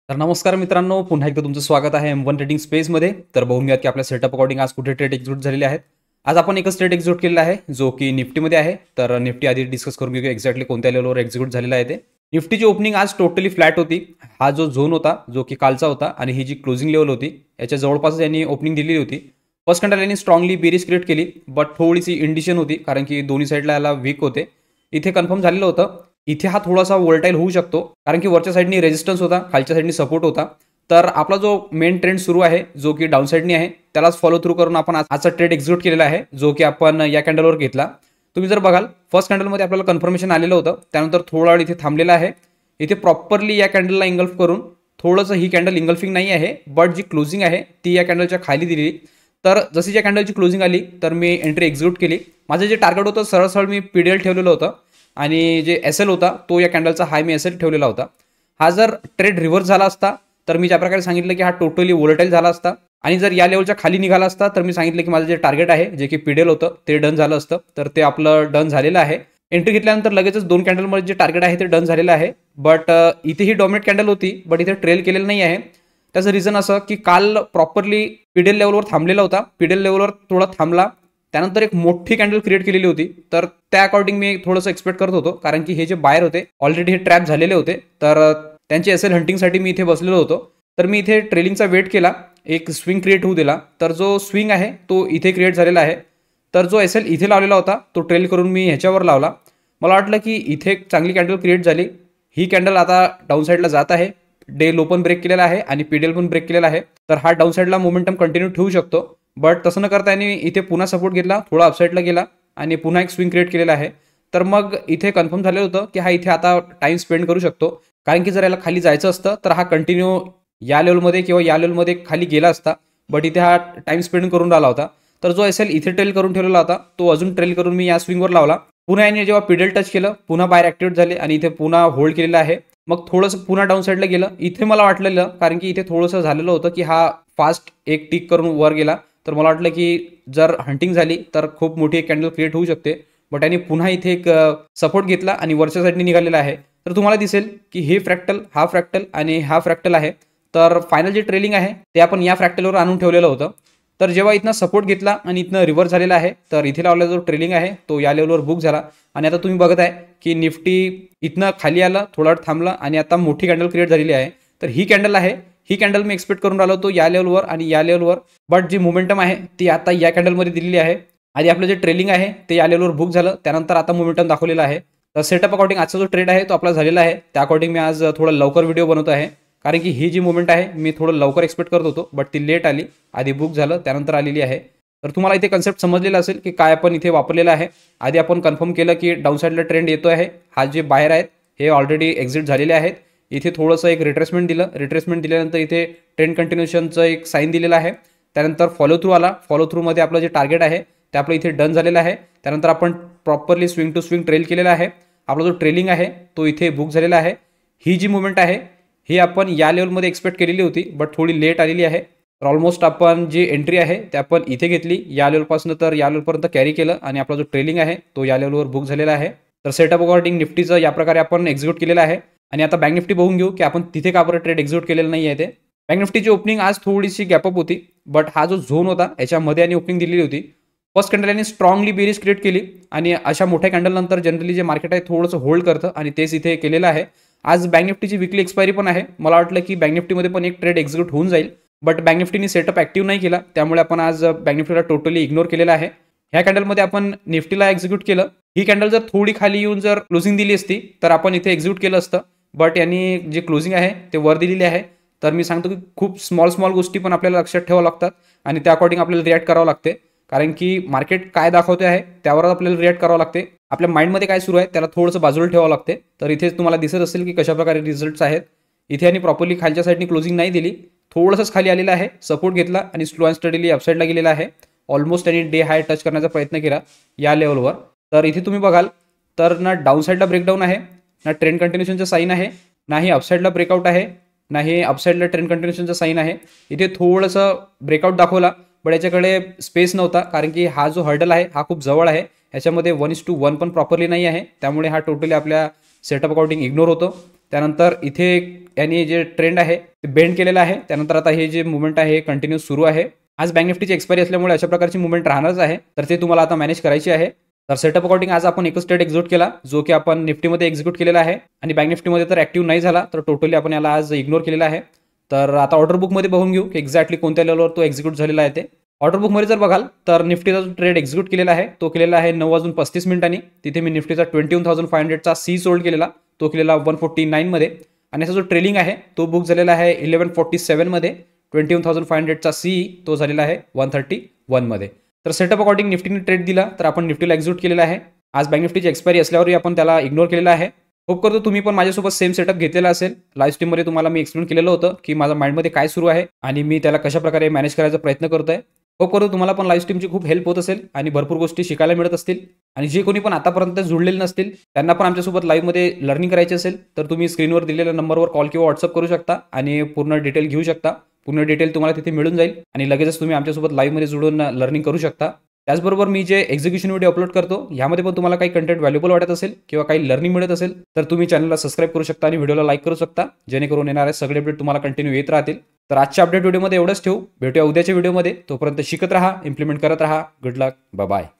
तर नमस्कार मित्रांनो, पुन्हा एकदा तुमचं स्वागत आहे M1 ट्रेडिंग स्पेसमध्ये. तर बघूयात की आपल्या सेटअप अकॉर्डिंग आज कुठे ट्रेड एक्झिक्यूट झालेले आहेत. आज आपण एकच ट्रेड एक्झिक्यूट केलेला आहे, जो की निफ्टीमध्ये आहे. तर निफ्टी आधी डिस्कस करून घेऊया एक्झॅक्टली कोणत्या लेवलवर एक्झिक्यूट झालेला आहे ते. निफ्टीची ओपनिंग आज टोटली फ्लॅट होती. हा जो झोन होता, जो की कालचा होता, आणि ही जी क्लोजिंग लेवल होती, याच्या जवळपास यांनी ओपनिंग दिलेली होती. फर्स्ट कॅन्डल यांनी स्ट्रॉंगली बेरिश क्रिएट केली, बट थोडीशी इंडिशन होती, कारण की दोन्ही साईडला याला वीक होते. इथे कन्फर्म झालेलं होतं. इथे हा थोडासा वोल्टाईल होऊ शकतो, कारण की वरच्या साईडनी रेजिस्टन्स होता, खालच्या साईडनी सपोर्ट होता. तर आपला जो मेन ट्रेंड सुरू आहे, जो की डाऊन साईडनी आहे, त्यालाच फॉलो थ्रू करून आपण आजचा ट्रेड एक्झिक्यूट केलेला आहे, जो की आपण या कॅन्डलवर घेतला. तुम्ही जर बघाल, फर्स्ट कॅन्डलमध्ये आपल्याला कन्फर्मेशन आलेलं होतं, त्यानंतर थोडा वेळ इथे थांबलेला आहे. इथे प्रॉपरली या कॅन्डलला इंगल्फ करून थोडंसं ही कॅन्डल इंगल्फिंग नाही आहे, बट जी क्लोजिंग आहे ती या कॅन्डलच्या खाली दिली. तर जशी ज्या कॅन्डलची क्लोजिंग आली, तर मी एंट्री एक्झिक्यूट केली. माझं जे टार्गेट होतं सरळ सरळ मी PDL ठेवलेलं होतं, आणि जे SL होता तो या कॅन्डलचा हाय मी SL ठेवलेला होता. हा जर ट्रेड रिव्हर्स झाला असता, तर मी ज्या प्रकारे सांगितलं की हा टोटली वोलेटाईल झाला असता, आणि जर या लेवलच्या खाली निघाला असता, तर मी सांगितलं की माझं जे टार्गेट आहे, जे की PDL होतं, ते डन झालं असतं. तर ते आपलं डन झालेलं आहे. एंट्री घेतल्यानंतर लगेचच 2 कॅन्डलमध्ये जे टार्गेट आहे ते डन झालेलं आहे. बट इथे ही डॉमिनेट कॅन्डल होती, बट इथे ट्रेल केलेलं नाही आहे. त्याचं रिझन असं की काल प्रॉपरली PDL लेवलवर थांबलेला होता. PDL लेवलवर थोडा थांबला, त्यानंतर एक मोठी कॅन्डल क्रिएट केलेली होती. तर त्या अकॉर्डिंग मी थोडंसं एक्सपेक्ट करत होतो, कारण की हे जे बायर होते ऑलरेडी हे ट्रॅप झालेले होते. तर त्यांचे SL हंटिंगसाठी मी इथे बसलेलो होतो. तर मी इथे ट्रेलिंगचा वेट केला, एक स्विंग क्रिएट होऊ दिला. तर जो स्विंग आहे तो इथे क्रिएट झालेला आहे. तर जो SL इथे लावलेला होता तो ट्रेल करून मी ह्याच्यावर लावला. मला वाटलं की इथे एक चांगली कॅन्डल क्रिएट झाली. ही कॅन्डल आता डाऊन साईडला जात आहे. डे लो पण ब्रेक केलेला आहे आणि PDL पण ब्रेक केलेला आहे. तर हा डाऊन साईडला मोमेंटम कंटिन्यू ठेवू शकतो. बट तसं न करता यांनी इथे पुन्हा सपोर्ट घेतला, थोडा अपसाईडला गेला आणि पुन्हा एक स्विंग क्रिएट केलेला आहे. तर मग इथे कन्फर्म झालेलं होतं की हा इथे आता टाइम स्पेंड करू शकतो, कारण की जर याला खाली जायचं असतं तर हा कंटिन्यू या लेवलमध्ये किंवा या लेवलमध्ये खाली गेला असता. बट इथे हा टाइम स्पेंड करून राहिला होता. तर जो SL इथे ट्रेल करून ठेवलेला होता, तो अजून ट्रेल करून मी या स्विंगवर लावला. पुन्हा याने जेव्हा PDL टच केलं, पुन्हा बाहेर ॲक्टिवेट झाले आणि इथे पुन्हा होल्ड केलेला आहे. मग थोडंसं पुन्हा डाऊन साईडला गेलं. इथे मला वाटलेलं, कारण की इथे थोडंसं झालेलं होतं की हा फास्ट एक टिक करून वर गेला. तर मला वाटलं की जर हंटिंग झाली तर खूप मोठी एक कॅन्डल क्रिएट होऊ शकते. बट यांनी पुन्हा इथे एक सपोर्ट घेतला आणि वरच्या साईडने निघालेला आहे. तर तुम्हाला दिसेल की हे फ्रॅक्टल, हा फ्रॅक्टल आणि हा फ्रॅक्टल आहे. तर फायनल जे ट्रेलिंग आहे ते आपण या फ्रॅक्टलवर आणून ठेवलेलं होतं. तर जेव्हा इथनं सपोर्ट घेतला आणि इथनं रिव्हर्स झालेला आहे, तर इथे लावलेला जो ट्रेलिंग आहे तो या लेवलवर बुक झाला. आणि आता तुम्ही बघत आहे की निफ्टी इथनं खाली आला, थोडा वेळ थांबला आणि आता मोठी कॅन्डल क्रिएट झालेली आहे. तर ही कॅन्डल आहे, ही कॅन्डल मी एक्सपेक्ट करून राहिलो होतो या लेवलवर आणि या लेवलवर. बट जी मोमेंटम आहे ती आता या कॅन्डलमध्ये दिलेली आहे. आधी आपलं जे ट्रेलिंग आहे ते या लेवलवर बुक झालं, त्यानंतर आता मोमेंटम दाखवलेलं आहे. तर सेटअप अकॉर्डिंग आजचा जो ट्रेड आहे तो आपला झालेला आहे. त्या अकॉर्डिंग मी आज थोडा लवकर व्हिडिओ बनवतो आहे, कारण की ही जी मुवमेंट आहे मी थोडं लवकर एक्सपेक्ट करत होतो, बट ती लेट आली. आधी बुक झालं त्यानंतर आलेली आहे. तर तुम्हाला इथे कन्सेप्ट समजलेला असेल की काय आपण इथे वापरलेलं आहे. आधी आपण कन्फर्म केलं की डाऊन साईडला ट्रेंड येतो आहे. हा जे बाहेर आहेत हे ऑलरेडी एक्झिट झालेले आहेत. इथे थोडंसं एक रिट्रेसमेंट दिलं. रिट्रेसमेंट दिल्यानंतर इथे ट्रेंड कंटिन्युएशनचं एक साईन दिलेलं आहे. त्यानंतर फॉलो थ्रू आला. फॉलो थ्रूमध्ये आपलं जे टार्गेट आहे ते आपलं इथे डन झालेलं आहे. त्यानंतर आपण properly swing to swing trail केलेला आहे. आपला जो ट्रेलिंग आहे तो इथे बुक झालेला आहे. ही जी मुवमेंट आहे ही आपण या लेवलमध्ये एक्सपेक्ट केलेली होती, बट थोडी लेट आलेली आहे. तर ऑलमोस्ट आपण जी एंट्री आहे ते आपण इथे घेतली या लेवलपासून तर या लेवलपर्यंत कॅरी केलं आणि आपला जो ट्रेलिंग आहे तो या लेवलवर बुक झालेला आहे. तर सेटअप अकॉर्डिंग निफ्टीचं या प्रकारे आपण एक्झिक्यूट केलेलं आहे. आणि आता बँक निफ्टी बघून घेऊ की आपण तिथे का बरं ट्रेड एक्झिक्यूट केलेलं नाही आहे ते. बँक निफ्टीची ओपनिंग आज थोडीशी गॅपअप होती, बट हा जो झोन होता याच्यामध्ये आणि ओपनिंग दिलेली होती. फर्स्ट कॅन्डल यांनी स्ट्रॉंगली बेरिश क्रिएट केली आणि अशा मोठ्या कॅन्डल नंतर जनरली जे मार्केट आहे थोडंसं होल्ड करतं आणि तेच इथे केलेलं आहे. आज बँक निफ्टीची विकली एक्सपायरी पण आहे. मला वाटलं की बँक निफ्टीमध्ये पण एक ट्रेड एक्झिक्यूट होऊन जाईल, बट बँक निफ्टीने सेटअप ॲक्टिव्ह नाही केला, त्यामुळे आपण आज बँक निफ्टीला टोटली इग्नोर केलेला आहे. ह्या कॅन्डलमध्ये आपण निफ्टीला एक्झिक्यूट केलं. ही कॅन्डल जर थोडी खाली येऊन जर क्लोजिंग दिली असती तर आपण इथे एक्झिक्यूट केलं असतं, बट यांनी जे क्लोजिंग आहे ते वर दिलेली आहे. तर मी सांगतो की खूप स्मॉल गोष्टी पण आपल्याला लक्षात ठेवावं लागतात आणि त्या अकॉर्डिंग आपल्याला रिॲक्ट करावं लागते, कारण की मार्केट काय दाखवते आहे त्यावर आपल्याला रिॲक्ट करावं लागते. आपल्या माइंडमध्ये काय सुरू आहे त्याला थोडंसं बाजूला ठेवावं लागते. तर इथेच तुम्हाला दिसत असेल की कशाप्रकारे रिझल्ट्स आहेत. इथे आणि प्रॉपरली खालच्या साईडनी क्लोजिंग नाही दिली, थोडंसंच खाली आलेलं आहे, सपोर्ट घेतला आणि स्लो अँड स्टडीली अपसाईडला गेलेला आहे. ऑलमोस्ट त्यांनी डे हाय टच करण्याचा प्रयत्न केला या लेवलवर. तर इथे तुम्ही बघाल तर ना डाऊन साईडला ब्रेकडाऊन आहे, ना ट्रेंड कंटिन्युएशनचं साईन आहे, नाही अपसाईडला ब्रेकआउट आहे, नाही अपसाईडला ट्रेंड कंटिन्युएशनचं साईन आहे. इथे थोडंसं ब्रेकआउट दाखवला, पण याच्याकडे स्पेस नव्हता, कारण की हा जो हर्डल आहे हा खूप जवळ आहे. याच्यामध्ये 1:1 पण प्रॉपरली नाही आहे, त्यामुळे हा टोटली आपल्या सेटअप अकॉर्डिंग इग्नोर होतो. त्यानंतर इथे यांनी जे ट्रेंड आहे ते बेंड केलेलं आहे. त्यानंतर आता हे जे मुवमेंट आहे हे कंटिन्यू सुरू आहे. आज बँक निफ्टीची एक्सपायरी असल्यामुळे अशा प्रकारची मुवमेंट राहणारच आहे, तर ते तुम्हाला आता मॅनेज करायची आहे. तर सेटअप अकॉर्डिंग आज आपण एकच ट्रेड एक्झिक्यूट केला, जो की आपण निफ्टीमध्ये एक्झिक्यूट केलेला आहे आणि बँक निफ्टीमध्ये तर ऍक्टिव्ह नाही झाला, तर टोटली आपण याला आज इग्नोर केलेला आहे. तर आता ऑर्डर बुकमध्ये बघून घेऊ की एक्झॅक्टली कोणत्या लेवलवर तो एक्झिक्यूट झालेला आहे ते. ऑर्डर बुकमध्ये जर बघाल तर निफ्टीचा जो ट्रेड एक्झिक्यूट केलेला आहे तो केलेला आहे 9:35 तिथे मी निफ्टीचा 21,500चा सी सोल्ड केलेला, तो केलेला 149 मध्ये. आणि असा जो ट्रेलिंग आहे तो बुक झालेला आहे 1147 मध्ये. 21,500चा सी तो झालेला आहे 131 मध्ये. तर सेटअप अकॉर्डिंग निफ्टीने ट्रेड दिला, तर आपण निफ्टीला एक्झिक्यूट केलेला आहे. आज बँक निफ्टीची एक्सपायरी असल्यावरही आपण त्याला इग्नोर केलेला आहे. होप करतो तुम्ही पण माझ्यासोबत सेम सेटअप घेतलेला असेल. लाईव्ह स्ट्रीममध्ये तुम्हाला मी एक्सप्लेन केलेलं होतं की माझ्या माइंडमध्ये काय सुरू आहे आणि मी त्याला कशा प्रकारे मॅनेज करायचा प्रयत्न करतोय. होप करतो तुम्हाला पण लाईव्ह स्ट्रीमची खूप हेल्प होत असेल आणि भरपूर गोष्टी शिकायला मिळत असतील. आणि जे कोणी पण आतापर्यंत जुळलेले नसतील त्यांना पण आमच्यासोबत लाईव्हमध्ये लर्निंग करायची असेल तर तुम्ही स्क्रीनवर दिलेल्या नंबरवर कॉल किंवा व्हॉट्सअप करू शकता आणि पूर्ण डिटेल घेऊ शकता. पूर्ण डिटेल तुम्हाला तिथे मिळून जाईल आणि लगेचच तुम्ही आमच्यासोबत लाईव्हमध्ये जुळून लर्निंग करू शकता. त्याचबरोबर मी जे एक्झिक्युशन व्हिडिओ अपलोड करतो यामध्ये पण तुम्हाला काही कंटेंट व्हॅल्युबल वाटत असेल किंवा काही लर्निंग मिळत असेल तर तुम्ही चॅनलला सबस्क्राईब करू शकता आणि व्हिडिओला लाईक करू शकता, जेणेकरून येणारे सगळे अपडेट तुम्हाला कंटिन्यू येत राहतील. तर आजच्या अपडेट व्हिडिओमध्ये एवढंच ठेवू. भेटूया उद्याच्या व्हिडिओमध्ये. तोपर्यंत शिकत राहा, इम्प्लिमेंट करत राहा. गुड लक, बाय बाय.